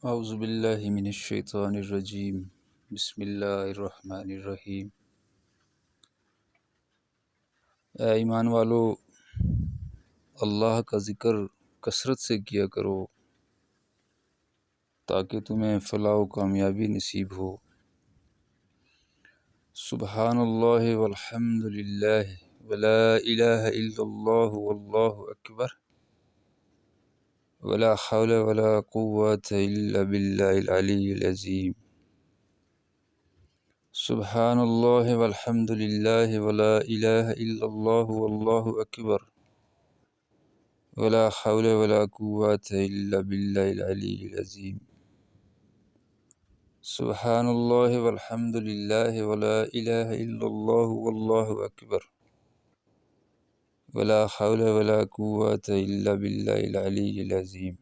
औज़ुबिल्लाहिमिनश्शैतानिर्रजीम बिस्मिल्लाहिर्रहमानिर्रहीम। ऐ ईमान वालो, अल्लाह का ज़िक्र कसरत से किया करो ताकि तुम्हें फ़लाह व कामयाबी नसीब हो। सुबहानल्लाहि वल्हम्दुलिल्लाहि वला इलाहा इल्लल्लाहु वल्लाहु अकबर वला हौला वला कुव्वता इल्ला बिल्लाहिल अलिय्यिल अज़ीम। सुबहानल्लाहि वल्हम्दुलिल्लाहि वला इलाहा इल्लल्लाहु वल्लाहु अकबर वला हौला वला कुव्वता इल्ला बिल्लाहिल अलिय्यिल अज़ीम। सुबहानल्लाहि वल्हम्दुलिल्लाहि वला इलाहा इल्लल्लाहु वल्लाहु अकबर वला हौला वला कुव्वता इल्ला बिल्लाहिल अलिय्यिल अज़ीम।